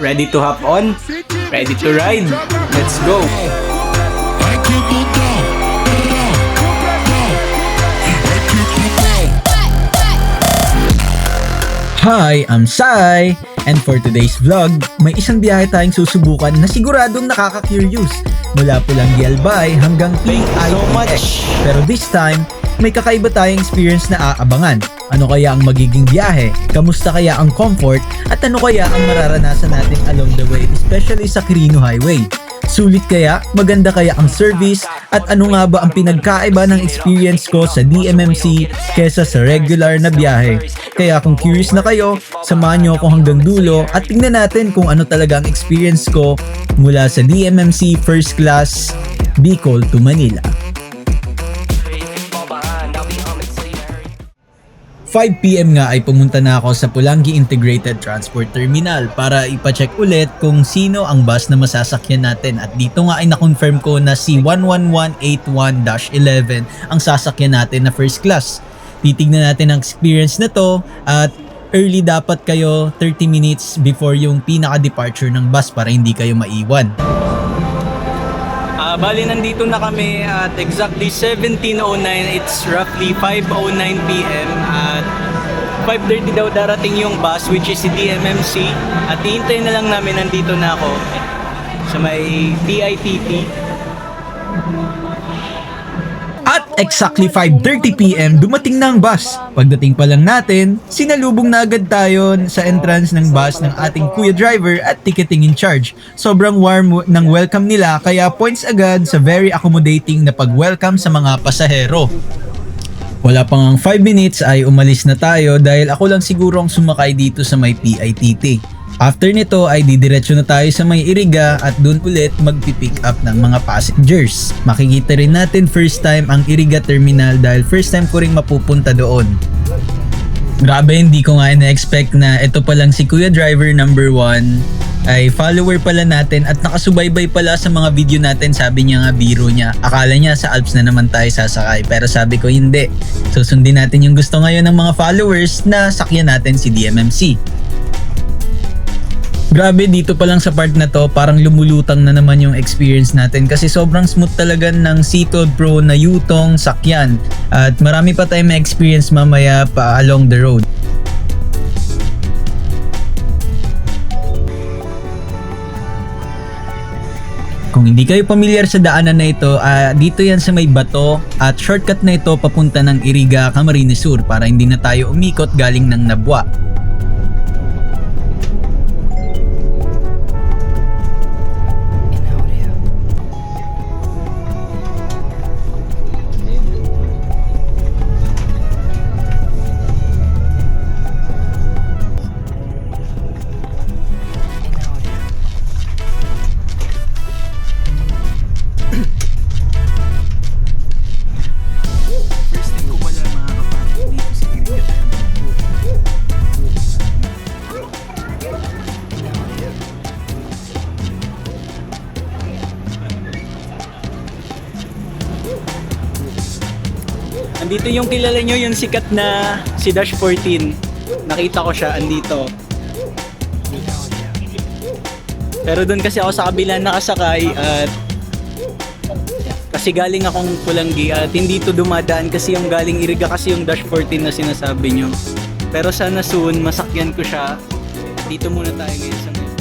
Ready to hop on? Ready to ride? Let's go! Hi, I'm Sai! And for today's vlog, may isang biyahe tayong susubukan na siguradong nakaka-curious. Mula Pulangi Albay hanggang Thank you so much. Pero this time, may kakaiba tayong experience na aabangan. Ano kaya ang magiging biyahe? Kamusta kaya ang comfort? At ano kaya ang mararanasan natin along the way, especially sa Quirino Highway? Sulit kaya? Maganda kaya ang service? At ano nga ba ang pinagkaiba ng experience ko sa DMMC kesa sa regular na biyahe? Kaya kung curious na kayo, samahan nyo ako hanggang dulo at tingnan natin kung ano talaga ang experience ko mula sa DMMC First Class Bicol to Manila. 5 PM nga ay pumunta na ako sa Pulangi Integrated Transport Terminal para ipacheck ulit kung sino ang bus na masasakyan natin, at dito nga ay na-confirm ko na si 11181-11 ang sasakyan natin na first class. Titignan natin ang experience na to at early dapat kayo 30 minutes before yung pinaka-departure ng bus para hindi kayo maiwan. Bali, nandito na kami at exactly 17:09. It's roughly 5:09 PM at 5:30 daw darating yung bus, which is si DMMC, at hihintayin na lang namin. Nandito na ako sa may PITT. At exactly 5:30 PM, dumating na ang bus. Pagdating pa lang natin, sinalubong na agad tayo sa entrance ng bus ng ating kuya driver at ticketing in charge. Sobrang warm ng welcome nila, kaya points agad sa very accommodating na pag-welcome sa mga pasahero. Wala pang 5 minutes ay umalis na tayo dahil ako lang siguro ang sumakay dito sa may PITT. After nito ay didiretso na tayo sa may Iriga at doon ulit magpipick up ng mga passengers. Makikita rin natin first time ang Iriga Terminal dahil first time ko ring mapupunta doon. Grabe, hindi ko nga ina-expect na ito palang si Kuya Driver number 1 ay follower pala natin at nakasubaybay pala sa mga video natin. Sabi niya nga, biro niya, akala niya sa Alps na naman tayo sasakay, pero sabi ko hindi. Susundin natin yung gusto ngayon ng mga followers na sakyan natin si DMMC. Grabe, dito pa lang sa part na to, parang lumulutang na naman yung experience natin kasi sobrang smooth talaga ng Seatold Pro na Yutong sakyan at marami pa tayong ma-experience mamaya pa along the road. Kung hindi kayo pamilyar sa daanan na ito, dito yan sa may bato at shortcut na ito papunta ng Iriga, Camarines Sur para hindi na tayo umikot galing ng Nabwa. Andito yung kilala nyo, yung sikat na si Dash 14. Nakita ko siya, andito. Pero doon kasi ako sa kabila nakasakay at kasi galing akong Pulangi at hindi to dumadaan kasi yung galing Iriga kasi yung Dash 14 na sinasabi nyo. Pero sana soon masakyan ko siya. Dito muna tayo ngayon sa ngayon.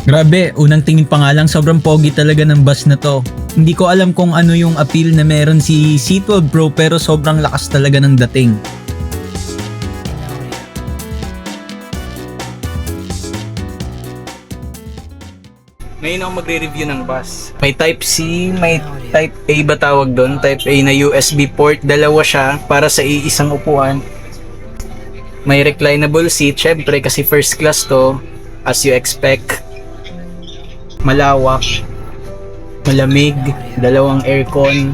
Grabe, unang tingin pa nga lang sobrang pogi talaga ng bus na to. Hindi ko alam kung ano yung appeal na meron si Seatold Pro pero sobrang lakas talaga ng dating. Ngayon ako magre-review ng bus. May Type C, may Type A ba tawag doon? Type A na USB port. Dalawa siya para sa iisang upuan. May reclinable seat, syempre kasi first class to, as you expect. Malawak, malamig, dalawang aircon,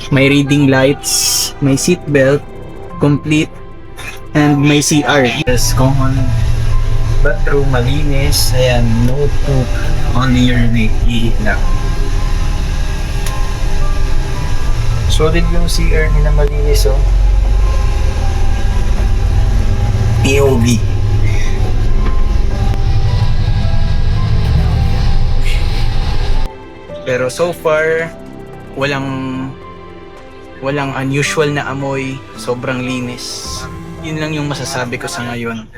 may reading lights, may seat belt, complete, and may CR. Yes, common bathroom, malinis. Ayan, notebook, only your iihit lang. Solid yung CR nila, malinis oh. POV. Pero so far, walang unusual na amoy, sobrang linis. Yun lang yung masasabi ko sa ngayon.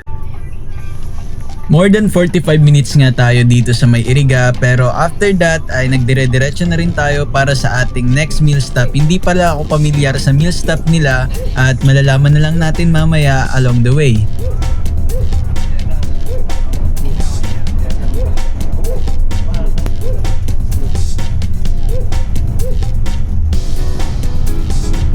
More than 45 minutes nga tayo dito sa may Iriga, pero after that ay nagdire-diretso na rin tayo para sa ating next meal stop. Hindi pala ako pamilyar sa meal stop nila at malalaman na lang natin mamaya along the way.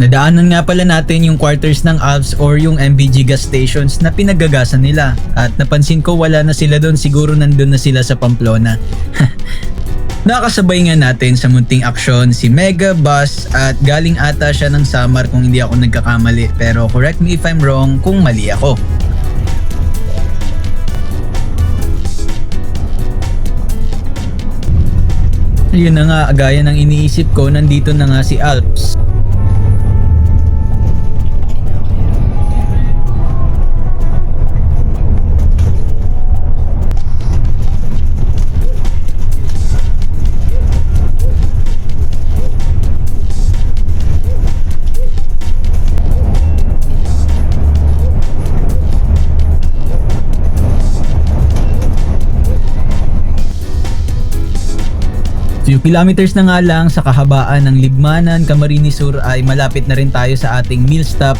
Nadaanan nga pala natin yung quarters ng Alps or yung MBG gas stations na pinagagasan nila. At napansin ko wala na sila doon, siguro nandun na sila sa Pamplona. Nakakasabay nga natin sa munting aksyon si Mega Bus at galing ata siya ng Samar kung hindi ako nagkakamali. Pero correct me if I'm wrong kung mali ako. Yun na nga, gaya ng iniisip ko, nandito na nga si Alps. Few kilometers na nga lang sa kahabaan ng Libmanan, Camarines Sur ay malapit na rin tayo sa ating meal stop.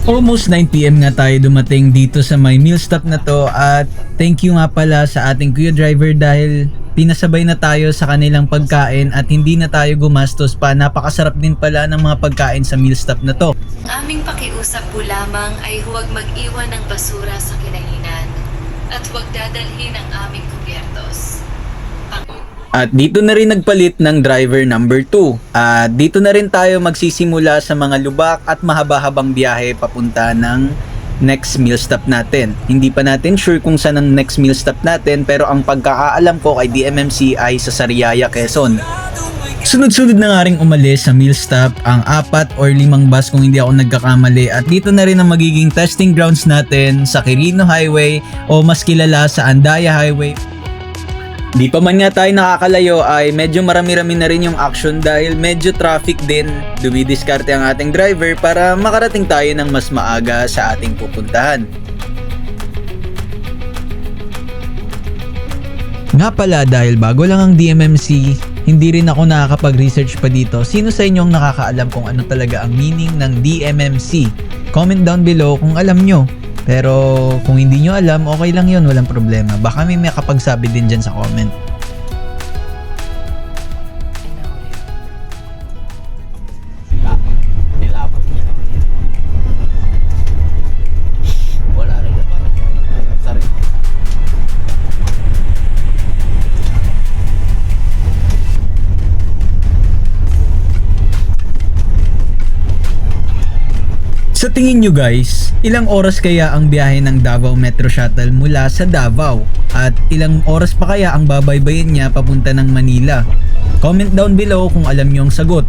Almost 9 PM nga tayo dumating dito sa may meal stop na to at thank you nga pala sa ating Kuya Driver dahil pinasabay na tayo sa kanilang pagkain at hindi na tayo gumastos pa. Napakasarap din pala ng mga pagkain sa meal stop na to. Ang aming pakiusap po lamang ay huwag mag-iwan ng basura sa kinainan at huwag dadalhin ang aming kubyertos. At dito na rin nagpalit ng driver number 2. At dito na rin tayo magsisimula sa mga lubak at mahaba-habang biyahe papunta ng next meal stop natin. Hindi pa natin sure kung saan ang next meal stop natin pero ang pagkakaalam ko kay DMMC ay sa Sariaya, Quezon. Sunod-sunod na nga ring umalis sa meal stop ang 4 or 5 bus kung hindi ako nagkakamali at dito na rin ang magiging testing grounds natin sa Quirino Highway o mas kilala sa Andaya Highway. Di pa man nga tayo nakakalayo ay medyo marami-rami na rin yung action dahil medyo traffic din. Dumidiskarte ang ating driver para makarating tayo ng mas maaga sa ating pupuntahan. Nga pala dahil bago lang ang DMMC, hindi rin ako nakakapag-research pa dito. Sino sa inyong nakakaalam kung ano talaga ang meaning ng DMMC? Comment down below kung alam nyo. Pero kung hindi nyo alam, okay lang yun, walang problema. Baka may makapagsabi din dyan sa comment. Sa tingin nyo guys, ilang oras kaya ang biyahe ng Davao Metro Shuttle mula sa Davao? At ilang oras pa kaya ang babaybayin niya papunta ng Manila? Comment down below kung alam nyo ang sagot.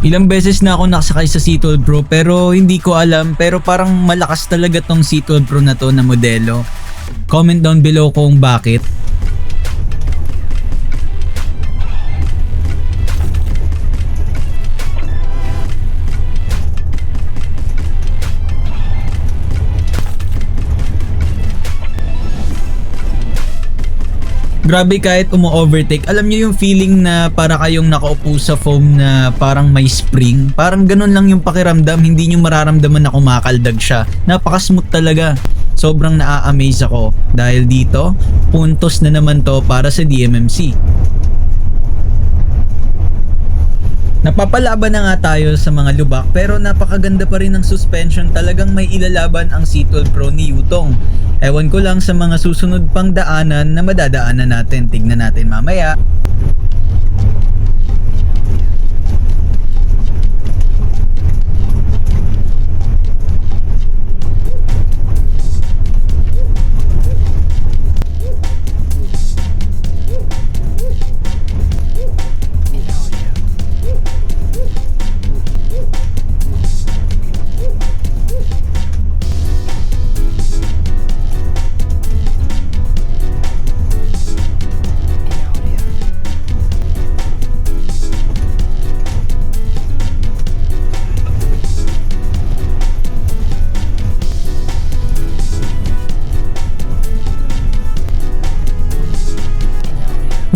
Ilang beses na ako nakasakay sa Seattle Pro pero hindi ko alam pero parang malakas talaga tong Seattle Pro na to na modelo. Comment down below kung bakit. Grabe kahit umu-overtake, alam nyo yung feeling na para kayong nakaupo sa foam na parang may spring. Parang ganun lang yung pakiramdam, hindi nyo mararamdaman na kumakaldag siya. Napaka-smooth talaga. Sobrang naa-amaze ako dahil dito, puntos na naman to para sa DMMC. Napapalaban na nga tayo sa mga lubak pero napakaganda pa rin ng suspension, talagang may ilalaban ang Seattle Pro ni Yutong. Ewan ko lang sa mga susunod pang daanan na madadaanan natin, tignan natin mamaya.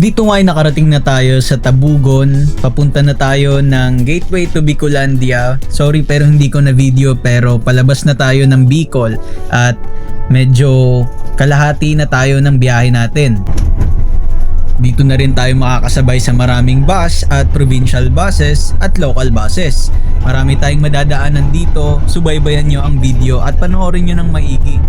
Dito nga ay nakarating na tayo sa Tabugon. Papunta na tayo ng gateway to Bicolandia. Sorry pero hindi ko na video, pero palabas na tayo ng Bicol at medyo kalahati na tayo ng biyahe natin. Dito na rin tayo makakasabay sa maraming bus at provincial buses at local buses. Marami tayong madadaanan dito. Subaybayan nyo ang video at panoorin nyo ng maigi.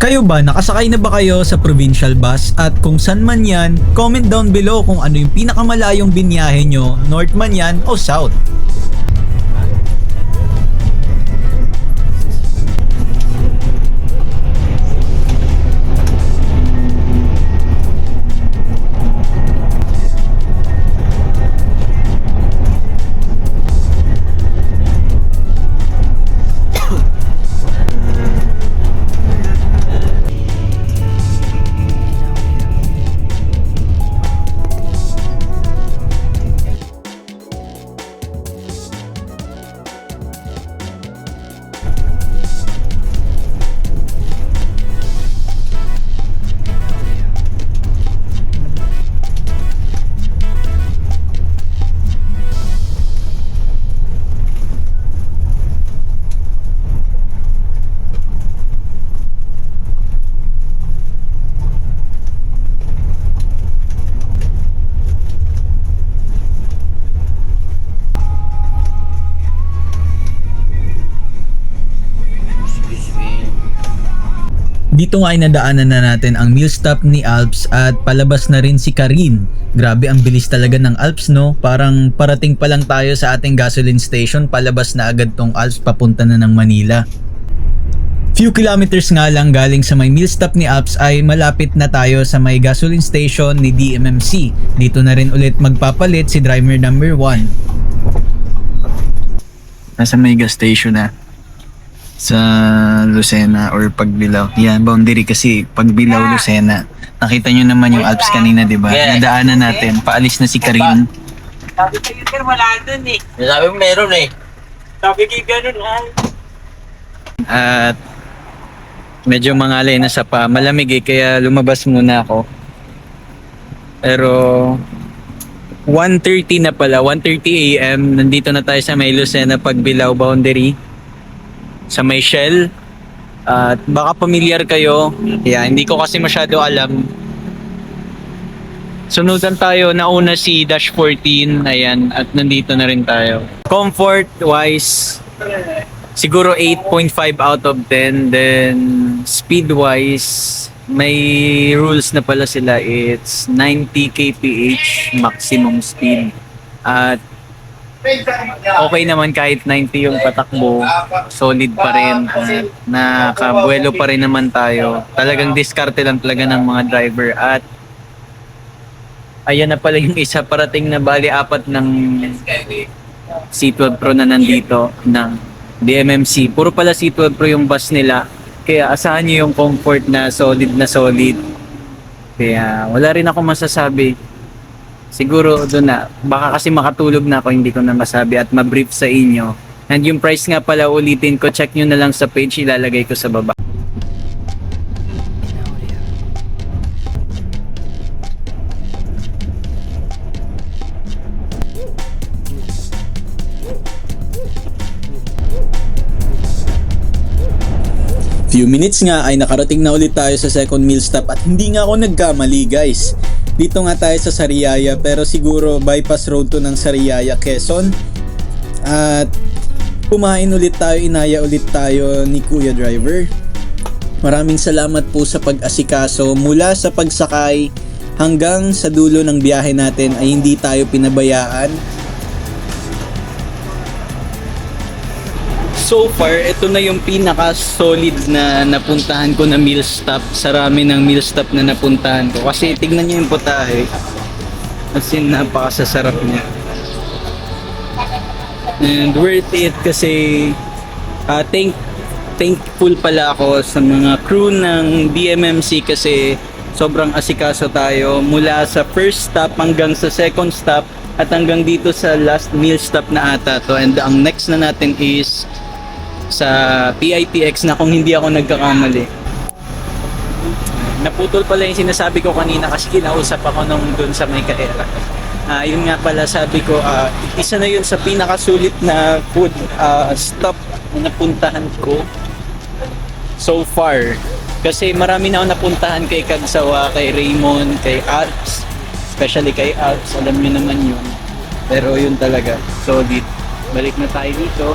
Kayo ba, nakasakay na ba kayo sa provincial bus? At kung saan man yan, comment down below kung ano yung pinakamalayong binyahe nyo, north man yan o south. Dito nga ay nadaanan na natin ang meal stop ni Alps at palabas na rin si Karin. Grabe, ang bilis talaga ng Alps, no? Parang parating pa lang tayo sa ating gasoline station, palabas na agad tong Alps papunta na ng Manila. Few kilometers nga lang galing sa may meal stop ni Alps ay malapit na tayo sa may gasoline station ni DMMC. Dito na rin ulit magpapalit si driver number 1. Nasa may gas station na. Sa Lucena or Pagbilao. Yan, boundary kasi Pagbilao, Lucena. Nakita nyo naman yung Alps kanina, di ba? Nadaanan natin. Paalis na si Karin. Sabi ko yun, wala dun eh. Sabi mo meron eh. Sabi ko ganun ay. At medyo mangalay na sa pa. Malamig eh, kaya lumabas muna ako. Pero 1:30 na pala, 1:30 AM. Nandito na tayo sa may Lucena Pagbilao boundary. Sa may Shell. At baka familiar kayo. Yeah, hindi ko kasi masyado alam. Sunudan tayo. Nauna si Dash 14. Ayan. At nandito na rin tayo. Comfort wise, siguro 8.5 out of 10. Then speed wise, may rules na pala sila. It's 90 kph maximum speed. At okay naman kahit 90 yung patakbo, solid pa rin. Nakabuelo pa rin naman tayo. Talagang diskarte lang talaga ng mga driver. At ayan na pala yung isa, parating na bali 4 ng C12 Pro na nandito ng DMMC. Puro pala C12 Pro yung bus nila. Kaya asahan nyo yung comfort na solid na solid. Kaya wala rin ako masasabi. Siguro doon na, baka kasi makatulog na ako, hindi ko na masabi at mabrief sa inyo. And yung price nga pala, ulitin ko, check nyo na lang sa page, ilalagay ko sa baba. Few minutes nga ay nakarating na ulit tayo sa second meal stop at hindi nga ako nagkamali, guys. Dito nga tayo sa Sariaya, pero siguro bypass road to ng Sariaya, Quezon. At kumain ulit tayo, inaya ulit tayo ni Kuya Driver. Maraming salamat po sa pag-asikaso mula sa pagsakay hanggang sa dulo ng biyahe natin ay hindi tayo pinabayaan. So far, ito na yung pinaka-solid na napuntahan ko na meal stop sa rami ng meal stop na napuntahan ko. Kasi tignan nyo yung putahe. As in, napakasasarap niya. And worth it kasi thankful pala ako sa mga crew ng BMMC kasi sobrang asikaso tayo mula sa first stop hanggang sa second stop at hanggang dito sa last meal stop na ata to. And ang next na natin is sa PITX na kung hindi ako nagkakamali. Naputol pala yung sinasabi ko kanina kasi kinausap ako nung dun sa may kaera. Yun nga pala sabi ko, isa na yun sa pinakasulit na food stop na napuntahan ko so far. Kasi marami na ako napuntahan kay Kagsawa, kay Raymond, kay Alps, especially kay Alps, alam niyo naman yun. Pero yun talaga, solid. Balik na tayo dito.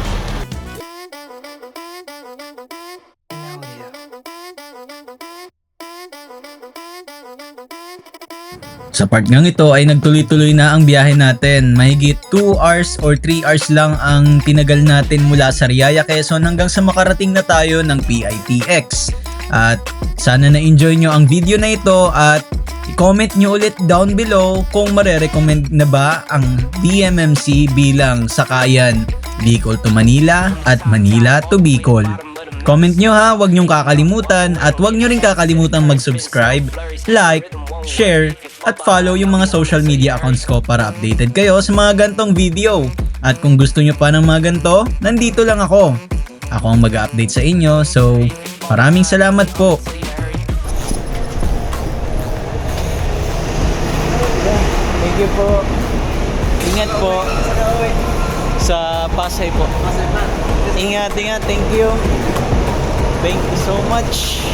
Sa part ngang ito ay nagtuloy-tuloy na ang biyahe natin. Mahigit 2 hours or 3 hours lang ang tinagal natin mula sa Riyaya, Quezon hanggang sa makarating na tayo ng PITX. At sana na-enjoy nyo ang video na ito at i-comment nyo ulit down below kung marerecommend na ba ang BMMC bilang sakayan Bicol to Manila at Manila to Bicol. Comment nyo ha, huwag nyong kakalimutan at huwag nyo rin kakalimutan mag-subscribe, like, share, at follow yung mga social media accounts ko para updated kayo sa mga gantong video. At kung gusto nyo pa ng mga ganto, nandito lang ako. Ako ang mag-update sa inyo, so maraming salamat po. Thank you po. Ingat po sa Pasay po. Ingat, ingat. Thank you. Thank you so much.